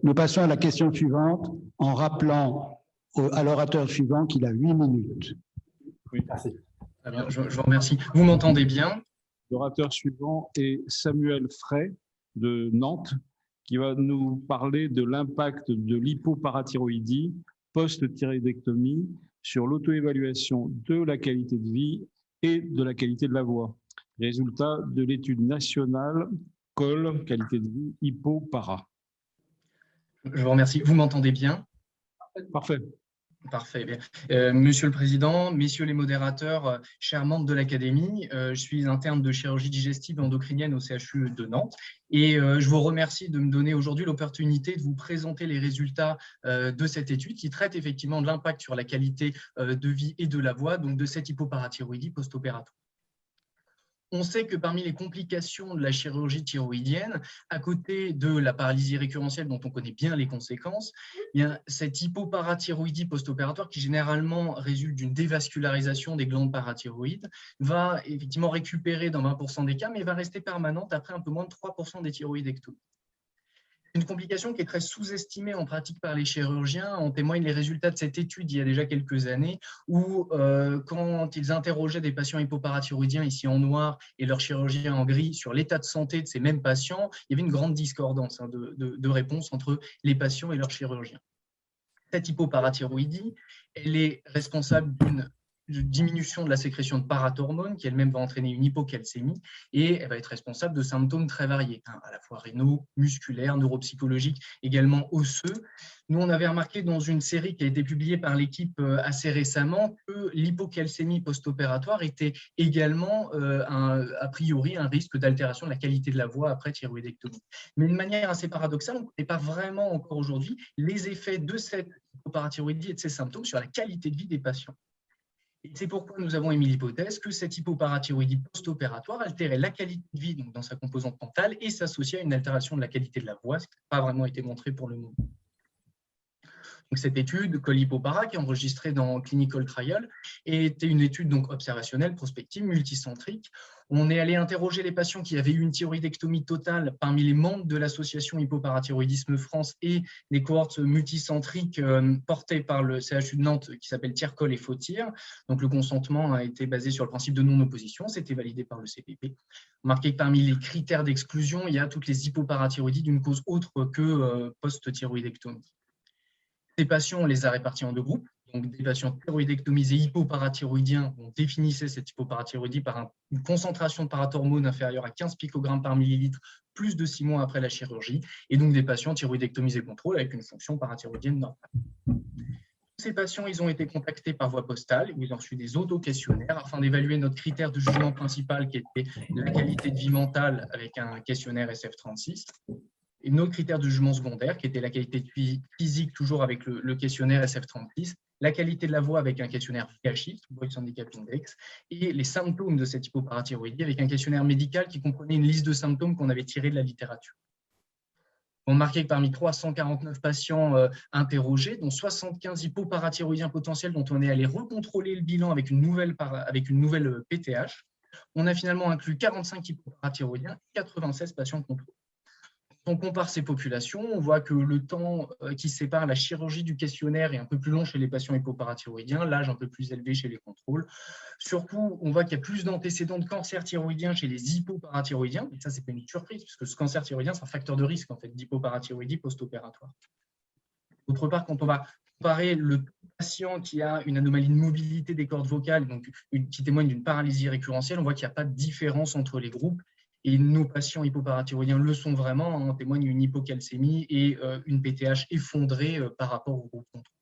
nous passons à la question suivante en rappelant à l'orateur suivant qu'il a 8 minutes. Oui, merci. Bien, je vous remercie. Vous m'entendez bien? L'orateur suivant est Samuel Fray de Nantes, qui va nous parler de l'impact de l'hypoparathyroïdie post-thyroïdectomie sur l'auto-évaluation de la qualité de vie et de la qualité de la voix. Résultat de l'étude nationale COL, qualité de vie, hypopara. Je vous remercie. Vous m'entendez bien? Parfait. Parfait. Bien. Monsieur le Président, messieurs les modérateurs, chers membres de l'Académie, je suis interne de chirurgie digestive et endocrinienne au CHU de Nantes et je vous remercie de me donner aujourd'hui l'opportunité de vous présenter les résultats de cette étude qui traite effectivement de l'impact sur la qualité de vie et de la voix, donc de cette hypoparathyroïdie post-opératoire. On sait que parmi les complications de la chirurgie thyroïdienne, à côté de la paralysie récurrentielle dont on connaît bien les conséquences, il y a cette hypoparathyroïdie post-opératoire qui généralement résulte d'une dévascularisation des glandes parathyroïdes, va effectivement récupérer dans 20% des cas, mais va rester permanente après un peu moins de 3% des thyroïdectomies. Une complication qui est très sous-estimée en pratique par les chirurgiens. En témoignent les résultats de cette étude il y a déjà quelques années où quand ils interrogeaient des patients hypoparathyroïdiens ici en noir et leurs chirurgiens en gris sur l'état de santé de ces mêmes patients, il y avait une grande discordance de réponses entre les patients et leurs chirurgiens. Cette hypoparathyroïdie, elle est responsable d'une diminution de la sécrétion de parathormones qui elle-même va entraîner une hypocalcémie et elle va être responsable de symptômes très variés, à la fois rénaux, musculaires, neuropsychologiques, également osseux. Nous, on avait remarqué dans une série qui a été publiée par l'équipe assez récemment que l'hypocalcémie post-opératoire était également a priori un risque d'altération de la qualité de la voix après thyroïdectomie. Mais de manière assez paradoxale, on ne connaît pas vraiment encore aujourd'hui les effets de cette hypoparathyroïdie et de ses symptômes sur la qualité de vie des patients. Et c'est pourquoi nous avons émis l'hypothèse que cette hypoparathyroïdie post-opératoire altérait la qualité de vie donc dans sa composante mentale et s'associait à une altération de la qualité de la voix, ce qui n'a pas vraiment été montré pour le moment. Donc, cette étude, COL-HypoPara, qui est enregistrée dans Clinical Trial, était une étude donc observationnelle, prospective, multicentrique. On est allé interroger les patients qui avaient eu une thyroïdectomie totale parmi les membres de l'association Hypoparathyroïdisme France et les cohortes multicentriques portées par le CHU de Nantes qui s'appelle TIRCOL et FOTIR. Donc, le consentement a été basé sur le principe de non-opposition, c'était validé par le CPP. Marqué que parmi les critères d'exclusion, il y a toutes les hypoparathyroïdies d'une cause autre que post-thyroïdectomie. Ces patients, on les a répartis en deux groupes. Donc, des patients thyroïdectomisés hypoparathyroïdiens, on définissait cette hypoparathyroïdie par une concentration de parathormones inférieure à 15 picogrammes par millilitre, plus de 6 mois après la chirurgie, et donc des patients thyroïdectomisés contrôle avec une fonction parathyroïdienne normale. Ces patients, ils ont été contactés par voie postale, où ils ont reçu des auto-questionnaires afin d'évaluer notre critère de jugement principal qui était la qualité de vie mentale avec un questionnaire SF36. Et notre critère de jugement secondaire, qui était la qualité de vie physique, toujours avec le questionnaire SF36, la qualité de la voix avec un questionnaire VHI, Voice Handicap Index, et les symptômes de cette hypoparathyroïdie avec un questionnaire médical qui comprenait une liste de symptômes qu'on avait tirés de la littérature. On marquait que parmi 349 patients interrogés, dont 75 hypoparathyroïdiens potentiels dont on est allé recontrôler le bilan avec une nouvelle PTH, on a finalement inclus 45 hypoparathyroïdiens et 96 patients contrôlés. Quand on compare ces populations, on voit que le temps qui sépare la chirurgie du questionnaire est un peu plus long chez les patients hypoparathyroïdiens, l'âge un peu plus élevé chez les contrôles. Surtout, on voit qu'il y a plus d'antécédents de cancer thyroïdien chez les hypoparathyroïdiens. Et ça, ce n'est pas une surprise, puisque ce cancer thyroïdien, c'est un facteur de risque en fait, d'hypoparathyroïdie post-opératoire. D'autre part, quand on va comparer le patient qui a une anomalie de mobilité des cordes vocales, donc qui témoigne d'une paralysie récurrentielle, on voit qu'il n'y a pas de différence entre les groupes. Et nos patients hypoparathyroïdiens le sont vraiment, en témoigne une hypocalcémie et une PTH effondrée par rapport au groupe contrôle.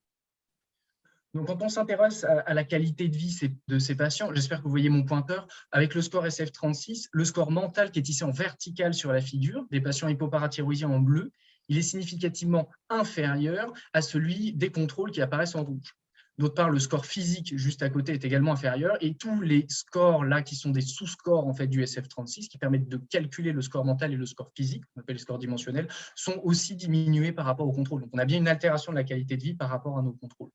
Donc, quand on s'intéresse à la qualité de vie de ces patients, j'espère que vous voyez mon pointeur, avec le score SF36, le score mental qui est ici en vertical sur la figure, des patients hypoparathyroïdiens en bleu, il est significativement inférieur à celui des contrôles qui apparaissent en rouge. D'autre part, le score physique juste à côté est également inférieur et tous les scores là qui sont des sous-scores en fait, du SF36 qui permettent de calculer le score mental et le score physique, qu'on appelle les scores dimensionnels, sont aussi diminués par rapport au contrôle. Donc, on a bien une altération de la qualité de vie par rapport à nos contrôles.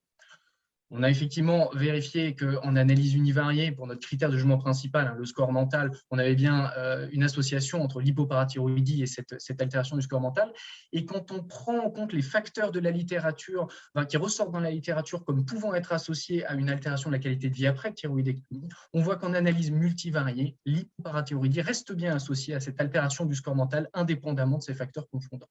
On a effectivement vérifié qu'en analyse univariée, pour notre critère de jugement principal, le score mental, on avait bien une association entre l'hypoparathyroïdie et cette altération du score mental. Et quand on prend en compte les facteurs de la littérature, qui ressortent dans la littérature comme pouvant être associés à une altération de la qualité de vie après thyroïdectomie, on voit qu'en analyse multivariée, l'hypoparathyroïdie reste bien associée à cette altération du score mental indépendamment de ces facteurs confondants.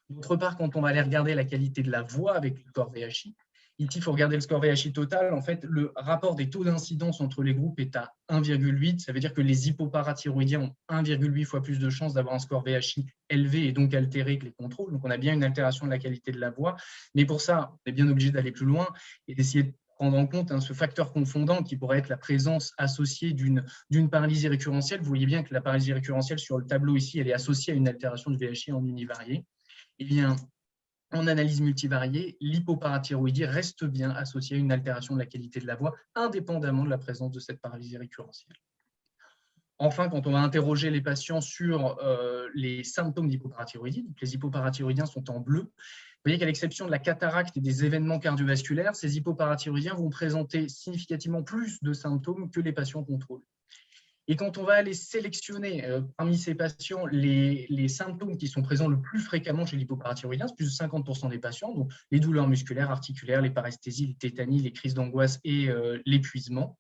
D'autre part, quand on va aller regarder la qualité de la voix avec le score VHI, ici, il faut regarder le score VHI total. En fait, le rapport des taux d'incidence entre les groupes est à 1,8. Ça veut dire que les hypoparathyroïdiens ont 1,8 fois plus de chances d'avoir un score VHI élevé et donc altéré que les contrôles. Donc, on a bien une altération de la qualité de la voix. Mais pour ça, on est bien obligé d'aller plus loin et d'essayer de prendre en compte ce facteur confondant qui pourrait être la présence associée d'une paralysie récurrentielle. Vous voyez bien que la paralysie récurrentielle sur le tableau ici, elle est associée à une altération du VHI en univarié. Eh bien, en analyse multivariée, l'hypoparathyroïdie reste bien associée à une altération de la qualité de la voix, indépendamment de la présence de cette paralysie récurrentielle. Enfin, quand on va interroger les patients sur les symptômes d'hypoparathyroïdie, donc les hypoparathyroïdiens sont en bleu, vous voyez qu'à l'exception de la cataracte et des événements cardiovasculaires, ces hypoparathyroïdiens vont présenter significativement plus de symptômes que les patients contrôle. Et quand on va aller sélectionner parmi ces patients les symptômes qui sont présents le plus fréquemment chez l'hypoparathyroïdien, c'est plus de 50% des patients, donc les douleurs musculaires, articulaires, les paresthésies, les tétanies, les crises d'angoisse et l'épuisement.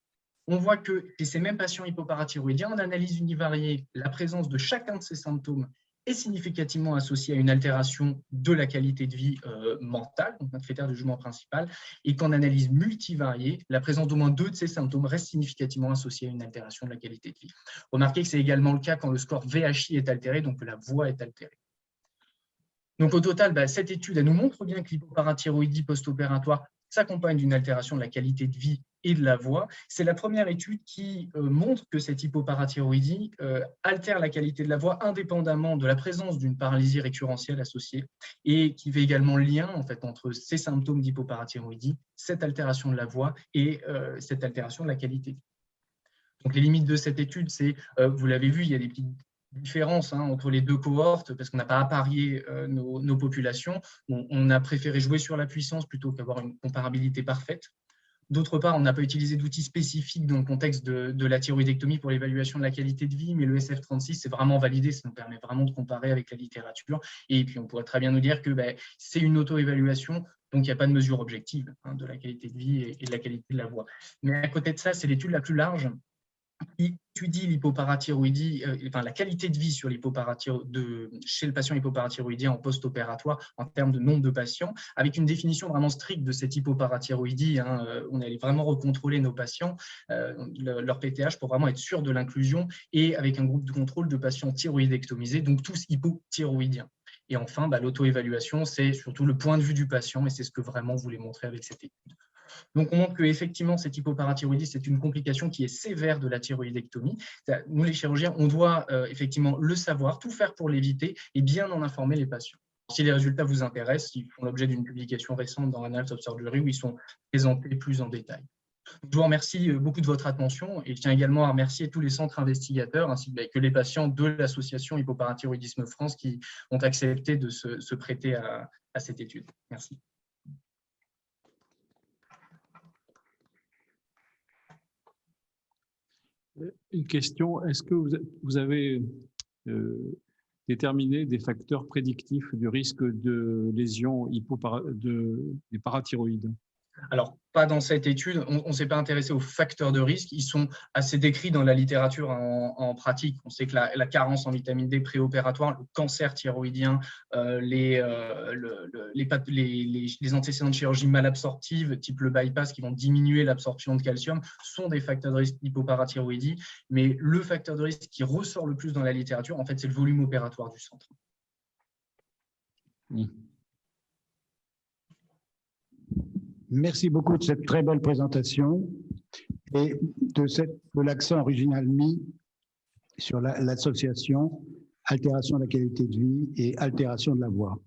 On voit que chez ces mêmes patients hypoparathyroïdiens, en analyse univariée, la présence de chacun de ces symptômes est significativement associée à une altération de la qualité de vie mentale, donc notre critère de jugement principal, et qu'en analyse multivariée, la présence d'au moins 2 de ces symptômes reste significativement associée à une altération de la qualité de vie. Remarquez que c'est également le cas quand le score VHI est altéré, donc que la voix est altérée. Donc au total, cette étude elle nous montre bien que l'hypoparathyroïdie post-opératoire s'accompagne d'une altération de la qualité de vie et de la voix. C'est la première étude qui montre que cette hypoparathyroïdie altère la qualité de la voix indépendamment de la présence d'une paralysie récurrentielle associée et qui fait également le lien en fait, entre ces symptômes d'hypoparathyroïdie, cette altération de la voix et cette altération de la qualité de vie. Donc les limites de cette étude, c'est, vous l'avez vu, il y a des petites différence entre les deux cohortes parce qu'on n'a pas apparié nos populations. On a préféré jouer sur la puissance plutôt qu'avoir une comparabilité parfaite. D'autre part, on n'a pas utilisé d'outils spécifiques dans le contexte de la thyroïdectomie pour l'évaluation de la qualité de vie, mais le SF36, c'est vraiment validé, ça nous permet vraiment de comparer avec la littérature. Et puis, on pourrait très bien nous dire que c'est une auto-évaluation, donc il n'y a pas de mesure objective de la qualité de vie et de la qualité de la voix. Mais à côté de ça, c'est l'étude la plus large qui étudie l'hypoparathyroïdie, la qualité de vie sur chez le patient hypoparathyroïdien en post-opératoire en termes de nombre de patients, avec une définition vraiment stricte de cette hypoparathyroïdie. On allait vraiment recontrôler nos patients, leur PTH, pour vraiment être sûr de l'inclusion, et avec un groupe de contrôle de patients thyroïdectomisés, donc tous hypothyroïdiens. Et enfin, l'auto-évaluation, c'est surtout le point de vue du patient, et c'est ce que vraiment on voulait montrer avec cette étude. Donc, on montre qu'effectivement, cette hypoparathyroïdie, c'est une complication qui est sévère de la thyroïdectomie. Nous, les chirurgiens, on doit effectivement le savoir, tout faire pour l'éviter et bien en informer les patients. Si les résultats vous intéressent, ils font l'objet d'une publication récente dans Annals of Surgery où ils sont présentés plus en détail. Je vous remercie beaucoup de votre attention et je tiens également à remercier tous les centres investigateurs ainsi que les patients de l'association Hypoparathyroïdisme France qui ont accepté de se prêter à cette étude. Merci. Une question, est-ce que vous avez déterminé des facteurs prédictifs du risque de lésion des parathyroïdes? Alors, pas dans cette étude, on ne s'est pas intéressé aux facteurs de risque, ils sont assez décrits dans la littérature en pratique. On sait que la carence en vitamine D préopératoire, le cancer thyroïdien, les antécédents de chirurgie malabsorptive, type le bypass, qui vont diminuer l'absorption de calcium, sont des facteurs de risque d'hypoparathyroïdie. Mais le facteur de risque qui ressort le plus dans la littérature, en fait, c'est le volume opératoire du centre. Merci beaucoup de cette très belle présentation et de l'accent original mis sur l'association altération de la qualité de vie et altération de la voix.